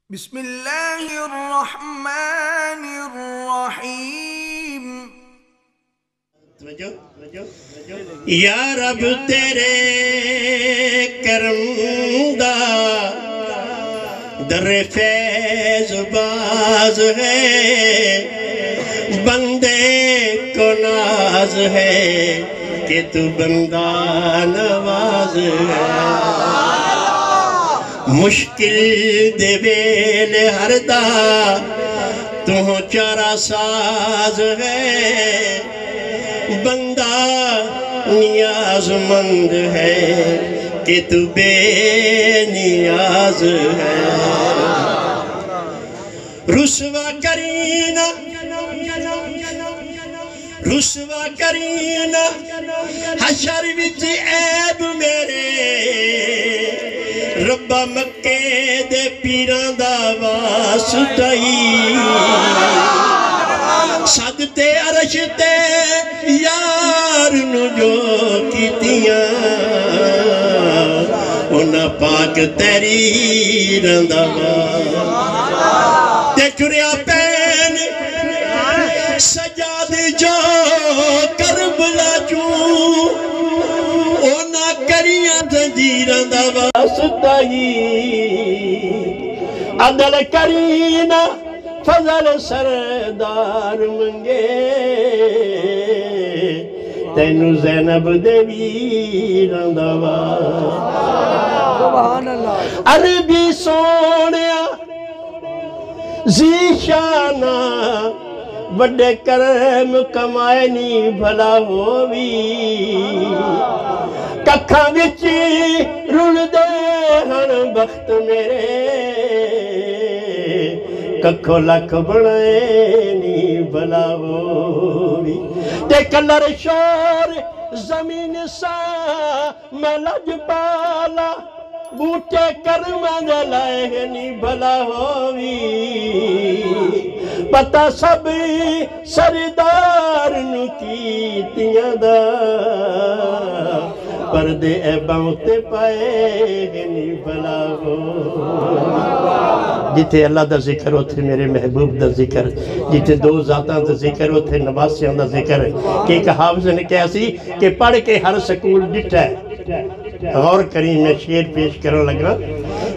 बिस्मिल्लाहिर्रहमानिर्रहीम। या रब तेरे करम दा दर फैज़ बाज है, बंदे को नाज है कि तू बंदा नवाज है। मुश्किल दे वेले हरदा तू चारा साज है, बंदा नियाजमंद है कि तू बेनियाज है। रुसवा करीना हशर विच ऐब मेरे, रब्बा मक्के दे पीरां दा वास्ताई, सदते अरश ते यार नु जो कीतियां उन्हां पाक तेरी रंदावा ते चुरिया पैन सजाद जो करबला चू उन्हां करियां जंजीरां दा वास्ताई। अदल करीना फजल सरदार मंगे तेनू ज़ैनब दे वीरां दा सुभान अल्लाह। अरबी सोनिया ज़ीशाना बड़े करम कमाए नी भला होवी, कखा विच रुलदे हन बख्त मेरे, कखो लख बनाए नी भला होवी। ते कलर शोर जमीन सा मैं लज पाला, बूटे कर्मा लाए नी भला होवी। पता सब सरदार नु कीतियां दा, पर्दे ऐबां ते पाए नी भला होवी। जिथे अल्लाह दा जिक्र उथे मेरे महबूब दा जिक्र, जिथे दो जातां दा जिक्र उथे नवासियां दा जिक्र। कि एक हाफिज़ ने कहा सी कि पढ़ के हर स्कूल डिठा है। गौर करी, मैं शेर पेश करन लगा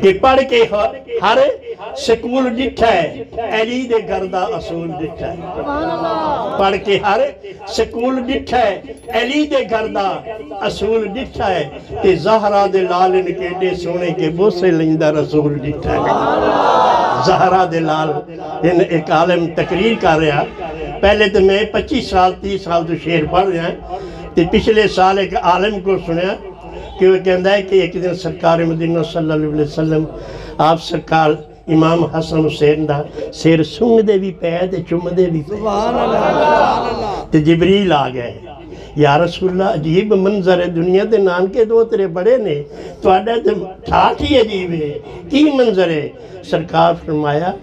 कि पढ़ के हर स्कूल डिठा है, अली दे घर दा असूल डिठा है। पढ़ के हर स्कूल डिठा है, अली दे घर दा असूल डिठा है। ते ज़हरा दे लाल ने केडे सोने के बोसे लैंदा रसूल डिठा है। ज़हरा दे लाल इन एक आलम तकरीर कर रहा। पहले तो मैं 25 साल 30 साल तो शेर पढ़ रहा, तो पिछले साल एक आलम को सुना कि वह कहता है कि एक दिन सरकार मदीना सल्लल्लाहु अलैहि वसल्लम आप सरकार इमाम हसन हुसैन दा सिर सूंघदे भी पे ते चुमदे भी पे। ते जिबरील आ गए, या रसूलल्लाह अजीब मंजर है, दुनिया के नानके दो तेरे बड़े ने, तुहाडा ते ठाठ ही अजीब है, की मंजर है? सरकार फरमाया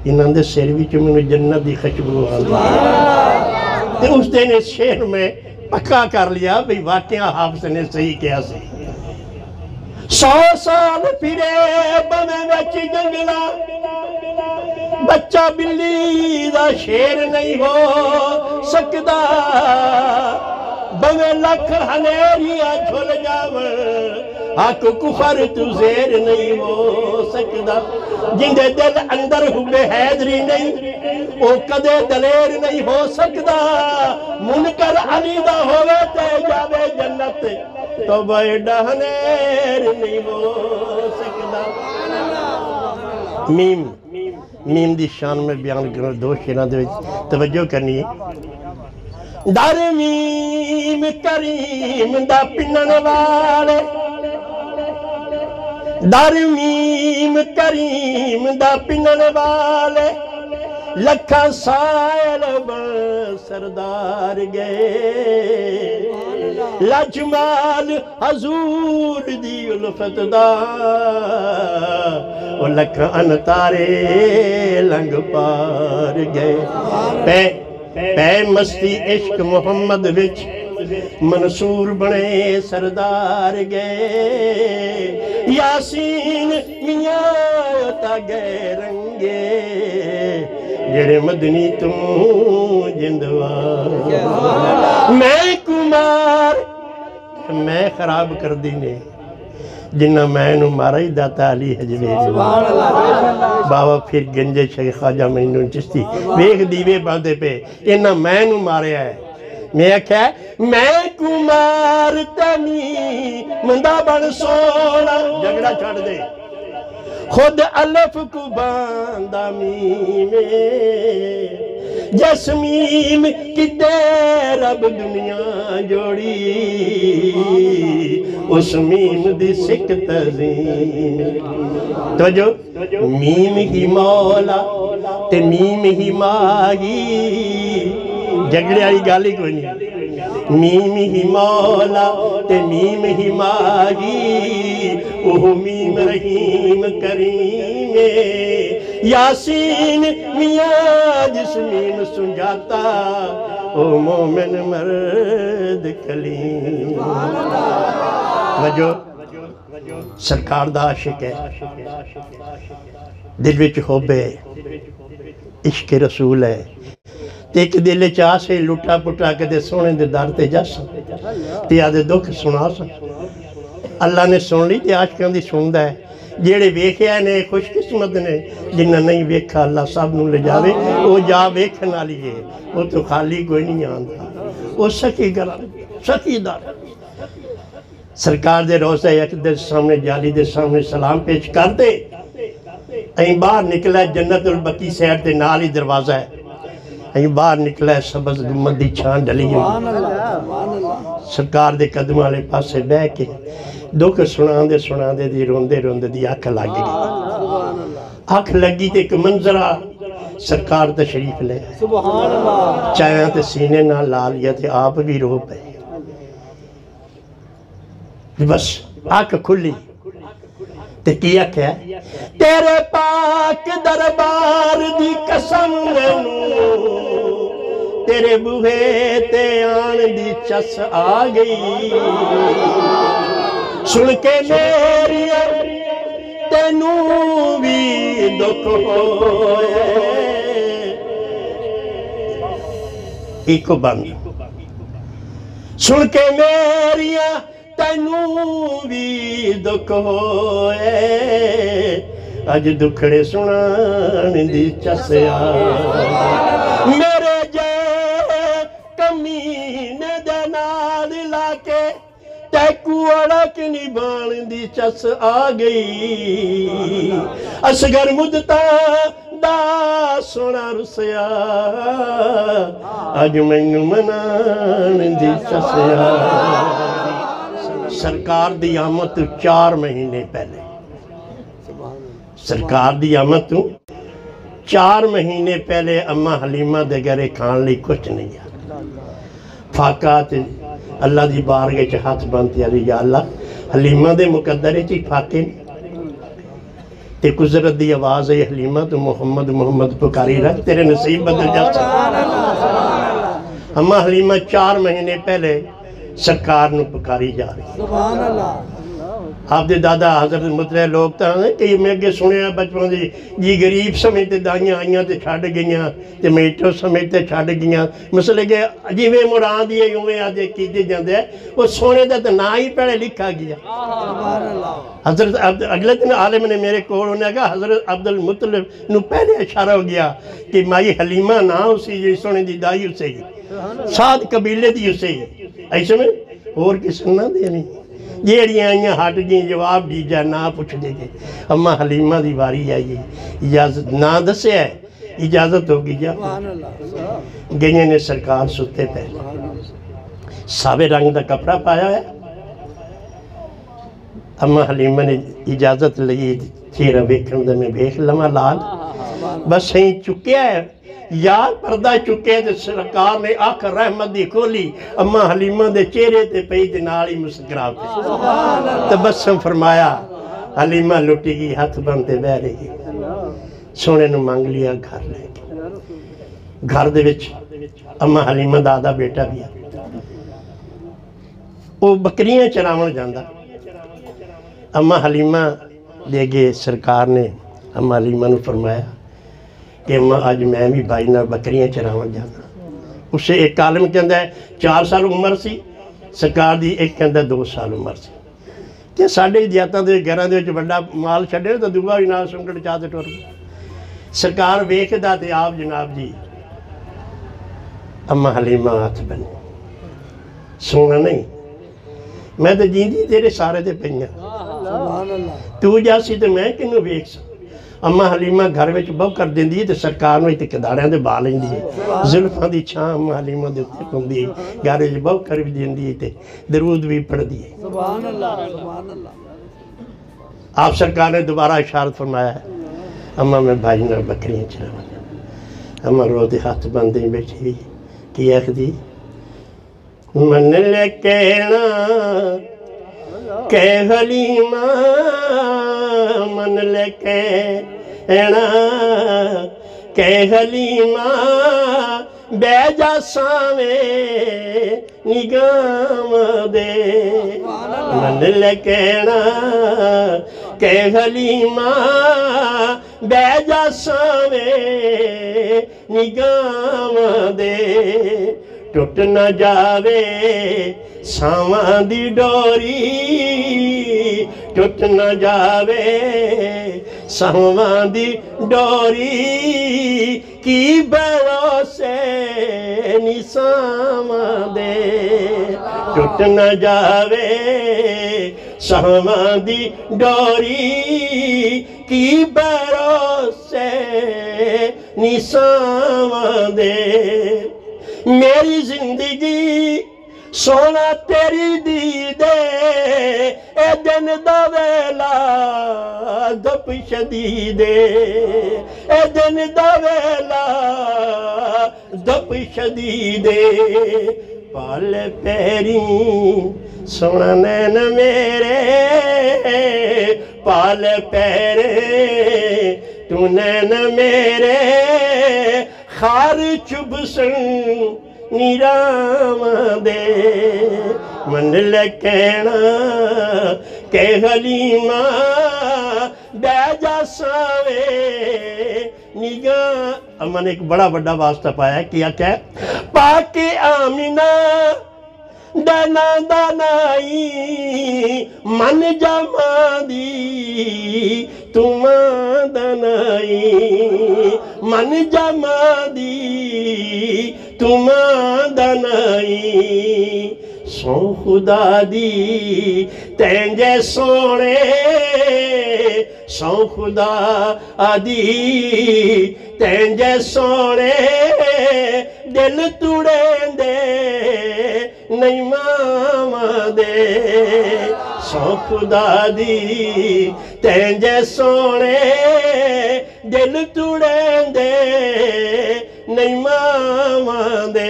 इन्हां दे सिर विच मैनूं जन्नत दी खुशबू आंदी है। ते उस दिन इस शेर में पक्का कर लिया भाई वाकया हाफिज़ ने सही कहा सी। 100 साल फिरे बने विच जंगला, बच्चा बिल्ली दा शेर नहीं हो सकदा, बवे लख हनेरिया झुल जावन हक कुफर तू ज़ेर नहीं हो सकदा। जिंदे दिल अंदर हुबे हैदरी नहीं वो कदे दलेर नहीं हो सकदा। मुनकर अली दा होवे ते जावे जन्नत, तो बड़ा हनेर नहीं हो सकदा। मीम मीम दी शान में बयान करो दो शेरां दे विच तवज्जो करनी है। दर मीम करीम दा पिन्नन वाले, दर मीम करीम दा पिन्नन वाले, लखा सायल सरदार गए। लजमाल हजूर दी उल्फत दा लख अनतारे लंग पार गए। पै मस्ती इश्क मुहम्मद विच मंसूर बने सरदार गए। यासीन मियां गए रंगे जेड़े मदनी तू जिंदवा मैं कुमार मैं खराब कर दी ने जिन्ना मैं मारा ही दाता अली हजरे बाबा फिर गंजे शेख ख्वाजा मैनू चिश्ती वेख दीवे बांधे पे इन्ना मैं मारिया है मैं आख्या मैं कुमार तनी मंदा बन सोना झगड़ा छड़ दे खुद अलफ कुबांदा मीमे जसमीम किते रब दुनिया जोड़ी उस मीम दी सिक तज़ीम तो जो मीम ही मौला ते मीम ही माही झगड़े वाली गल ही कोई नहीं मीम ही मौला ते मीम ही माही ओह मीम रहीम करीम यासीन मियाँ जिस मीम सुंजाता ओ मोमिन मर्द कलीम वजो सरकार दा आशिक है दिल विच होबे इश्क रसूल है ते एक दिल च आसे लुटा पुटा के सोने दे दर ते जस ते आदे दुख सुना अल्लाह ने सुन ली ते आशिकां दी सुनदा है जेड़े वेख्या ने खुशकिस्मत ने जिन्ना नहीं वेखा अल्लाह सब नूं ले जावे वो जा वेखण वाली है वो तो खाली कोई नहीं आंदा वो सखी घर सखीदार सरकार दे रोज़े अक़दस सामने जाली दे सामने सलाम पेश कर दे अं बाहर निकला जन्नतुल बकी सैड के नाल ही दरवाजा है अं बाहर निकला सबज गुम्मद दी छां डली सरकार दे कदम वाले पासे बह के दुख सुनांदे सुनांदे दी रोंदे रोंदे दी अख लग गई अख लगी ते एक मंजरा सरकार तशरीफ ले सुभान अल्लाह चाया ते सीने नाल ला लिया ते आप भी रो पे बस अख खुली ते की आख्या तेरे पाक दरबार दी कसम मैनू तेरे बूहे ते आन दी चस आ गई सुन के मेरिया तेनू भी दुख होए इको बंद सुन के मेरिया तेनू भी दुख होए अज दुखड़े सुनान दी चसया मेरे जे कमीने दे नाल लाके तैकू अड़क निभान दी चस आ गई असगर मुदता दा सोना रुसया अज मैनू मनान दी चसया सरकार दी आमद तो 4 महीने पहले सरकार दी आमद तो 4 महीने पहले अम्मा हलीमा दे घरे खान ली कुछ नहीं है फाका ते अल्लाह दी बारगाह च हाथ बनते अरे या अल्लाह हलीमा दे मुकद्दरे च फाके ते कुदरत दी आवाज़ है हलीमा तो मोहम्मद मोहम्मद पुकारी रख तेरे नसीब बदल जा अम्मा हलीमा 4 महीने पहले सरकार नूं पुकारी जा रही सुभान अल्लाह आपदे दादा हजरत मुतले लोग तो कई मैं अगे सुनिया बचपन की जी गरीब समय ते दाइयां आईयां ते छड्ड गईयां ते मेटो समय ते छड्ड गईयां मसले के जिवें मुराद दी उवें अज कीते जांदे वो सोने दा तो ना ही पहले लिखा गया सुभान अल्लाह हजरत अगले दिन आलिम ने मेरे को उन्हें कहा हजरत अब्दुल मुतलिब नूं पहले इशारा हो गया कि माई हलीमा ना उसी जी सोने दी दाई उसे साध कबीले दी उसे ऐसे में और किसी ना देनी जेड़ियां आईयां हट गई जवाब जीजा ना पुछ दे अम्मा हलीमा की वारी आई इजाजत ना दसिया इजाजत होगी जा गई ने सरकार सुते पे सावे रंग का कपड़ा पाया है अम्मा हलीमा ने इजाजत ली चेहरा वेखण दा मैं वेख लवां लाल बस सही चुकया है यार पर्दा चुके तो सरकार ने अख रहमत दी खोली अम्मा हलीमा दे चेहरे ते पई ते नाल ही मुस्कुरा पे तबस्सुम फरमाया हलीमा लुटी गई हाथ बनते बह रही सोने नूं मंग लिया घर लेके घर दे विच अम्मा हलीमा दा आधा बेटा भी है वो बकरियां चरावण जांदा अम्मा हलीमा दे अगे सरकार ने अम्मा हलीमा नूं फरमाया कि अम्मा अज मैं भी बाई नाल बकरियां चरावन जाना। उसे एक आलम कहता है 4 साल उम्र सी सरकार दी, एक कहता 2 साल उम्र सी। ते साडे जातां दे घरां दे विच वड्डा माल छड्डे तो दूआ भी नाल सुंगड़ चाह ते टुर गया। सरकार वेखदा ते आप जनाब जी अम्मा हलीमा हथ बने सोना नहीं, मैं तो जींदी तेरे सारे ते पईयां, तू जासी तो मैं किनू वेख सा। अम्मा हलीमा घर में बहु कर देंदी तो सरकार में कदाड़ियां दे बा लैंदी है, जुल्फां दी छां अम्मा हलीमा दे उत्ते पौंदी है, घर में बहु कर भी देंदी है ते दरूद भी पढ़दी है। आप सरकार ने दोबारा इशारत फरमाया है अम्मा मैं भाई नाल बकरियां चरावां। अम्मा रोते हाथ बंदे बैठी की आखदी मन ले कहना कै हलीमा मन ले कहना कै हलीमा बैजा सावे निगाम दे। मन ले कहना कै हलीमा बैजा सावे निगाम दे। टुट न जावे सावां दी डोरी, टुट न जावे सावां दी डोरी, की भरोसे निसावां दे। टुट न जावे सावां दी डोरी, की भरोसे निसावां दे। मेरी जिंदगी सोना तेरी दीदे ए दिन दा वेला धप शदीदे, ए दिन दा वेला धप शदीदे। पाल पैरी सोना नैन मेरे, पाल पैरे तू नैन मेरे, खार चुभसन निराम दे। मन ले कहना के हलीमा बैजा सावे निगाह। अम्मा ने एक बड़ा बड़ा वास्ता पाया, किया क्या पाके आमिना दाना दानाई मन जमा दी तुम दनाई, मन जमा दी तुम दनाई। सो खुदा दी तेंजे सोने, सो खुदा आदि तेंजे सोने, दिल तुड़ेंदे नहीं मामा दे। सो खुदा दी तेंजे सोने, दिल तुड़ेंदे नहीं मामा दे।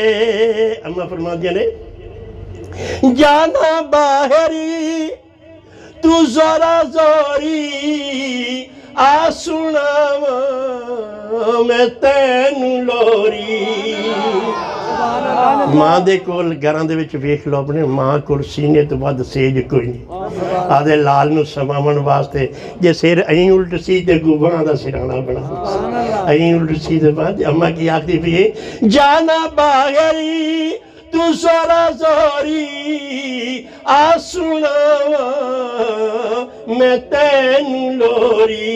अम्मा फरमादियां ने जाना बाहरी तू जोरा जोरी, आ सुनावा मैं तेनू लोरी। मां दे कोल घरां दे विच वेख लो अपने, मां कोल सीने तो वध सेज कोई नहीं। आदे लाल नू समावन वास्ते जे सिर अं उल्ट सी ते गुबां दा सिराना बना, अं उल्ट सी ते बाद अम्मा की आखदी पई जाना बागरी तू सोरा जोरी, आ सुनावा मैं तेनू लोरी।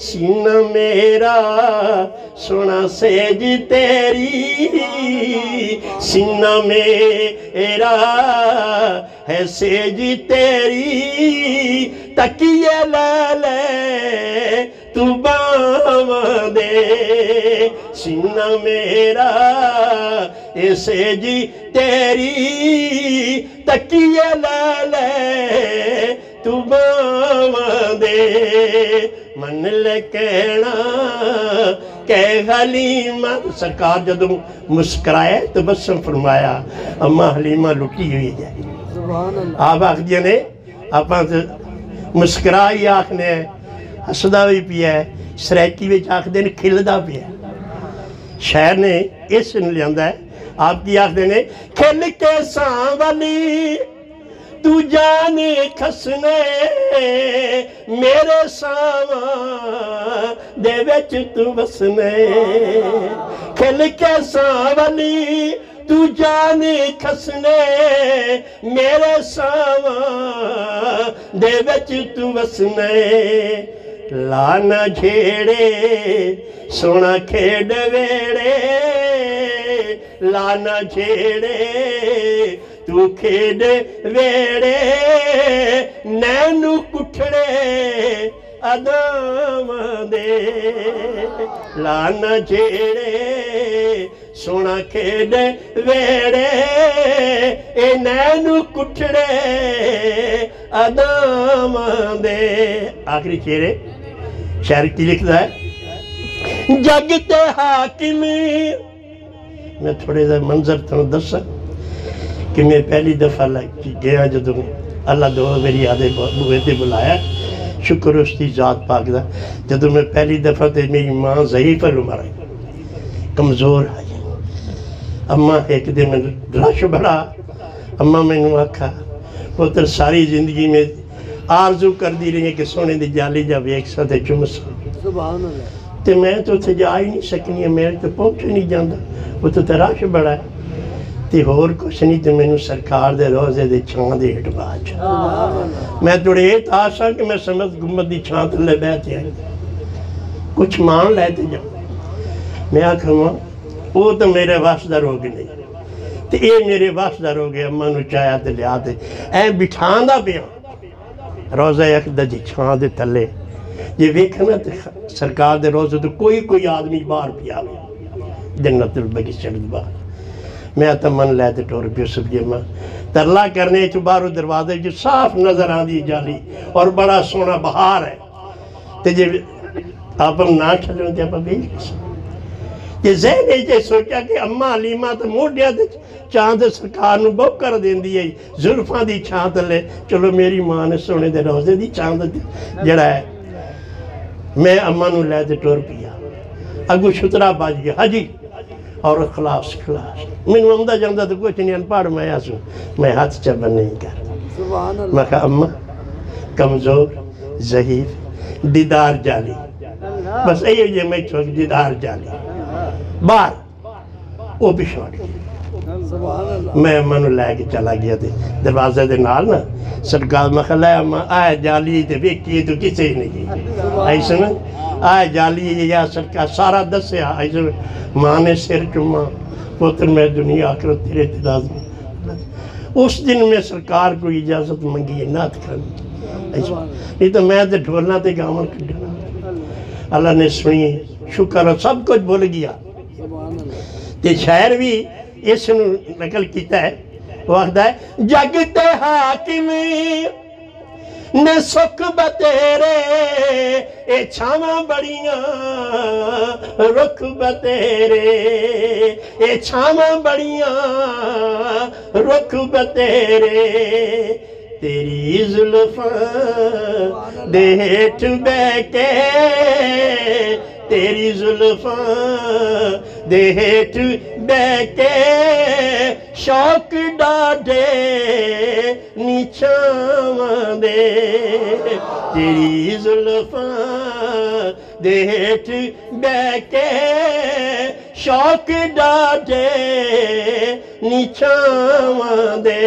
सीना मेरा सोना सेज तेरी, सीना मेरा है सेज तेरी, तकिए ले ले तू बाम दे। सीना मेरा ऐसे जी तेरी, तकिए ले ले तू बाम दे। मन ले कहना कै हलीमा। सरकार जदों मुस्कराए तो बसम फरमाया अम्मा हलीमा लुटी हुई है। आप आखदियां ने आप मुस्करा ही आखने, हसदा भी पिया, सरैकी में आखते हैं खिलदा पिया। शायर ने इस लिया है, आप की आखते ने खिल के सांवली तू जाने खसने, मेरे सावां दे विच तू वसने खिल के सावली तू जान खसने मेरे सावां दे विच तू वसने लाना झेड़े सोना खेड वेड़े लाना झेड़े तू खेड वेड़े नैनू कुठड़े अदाम दे लाना झेड़े सोना खेड वेड़े ए नैनू कुठड़े अदाम दे। आखिरी चेहरे शायर की लिखता है जग ते हाकिम। मैं थोड़े सा मंजर तुहानू दसा कि मैं पहली दफा गया जो अल्लाह दो मेरी आदे बूहे ते बुलाया शुक्र उसकी जात पाक दा जो मैं पहली दफा तो मेरी माँ ज़ईफ़ उमर आई कमज़ोर आई अम्मा एक दिन मैं रश बड़ा अम्मा मैनू आखा पुत्र सारी जिंदगी में आरजू कर दी रही है कि सोने की जाली जा वेख सा ते चुम सा तो मैं तो उत्थे जा ही नहीं सकनी मेरे तो पहुँच नहीं जाता उत्थे तो रश बड़ा है तो होर कुछ नहीं तो मैनू सरकार दे रोज़े दे छां दे हेठ बाज मैं थोड़े ये ताश हाँ कि मैं समझ गुम्बद की छां थले बहते आई कुछ मान लैते जा मैं आखा वो तो मेरे वस का रोग नहीं तो ये मेरे वस का रोग है अम्मा नू चाया तो लिया तो ऐ बिठांदा पिया रोज़ा अकदर की छां दे थले जे वेखना तो सरकार दे रोज़े तो कोई आदमी बाहर पिया जन्नतुल बगीचे बाहर मैं तो मन लैते टुर पियो सब्जी मां तरला करने च बाहरों दरवाजे जो साफ नजर आती जाली और बड़ा सोहना बहार है तो जे आप ना छो तो आप बेच जे जहन जे सोचा कि अम्मा हलीमा तो मोढिया चांद सरकार नू बहु कर देंदी है जुल्फां दी छां थले चलो मेरी मां ने सोने दे रोज़े दी छां जड़ा है मैं अम्मा नू लैते टुर पिया अगू छुतरा बज गया हाजी और खलास खलास मैनू आंदा जांदा तो कुछ नहीं अनपढ़ मैं आसू मैं हाथ चबन नहीं कर मैं कहा अम्मा कमज़ोर ज़हीफ दीदार जाली बस यही जे मैं छोड़ दीदार जाली बाहर वो पिछड़ मैं अम्मा नू लैके चला गया तो दरवाजे के नाल ना सरकार मैं कहा लै अम्मा आए जाली तो वेखी तो किसे नहीं ऐसा ना आए जाली या सरकार सारा दसिया ऐसे माँ ने सिर चुमा पुत्र मैं दुनिया आखिरत तेरे राज उस दिन मैं सरकार को इजाज़त मंगी है नात करनी नहीं तो मैं तो ढोलना तो गावन कढ़ना अल्लाह ने सुनी शुक्र सब कुछ भूल गया ते शायर भी इस नकल किया है वो आखदा है जग ते हाकिम ने सुख बतेरे ए छावां बड़ियां रुख बतेरे ए छावां बड़ियां रुख बतेरे तेरी जुल्फां दे हेठ बैके तेरी जुल्फां दे हेठ बैके शौक डाढे नीचावां दे तेरी जुल्फां दे हेठ बैके शौक डाढे नीचावां दे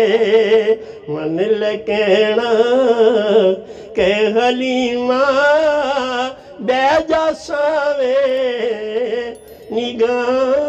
मन लकेना के हलीमा बैजा सावे निगाह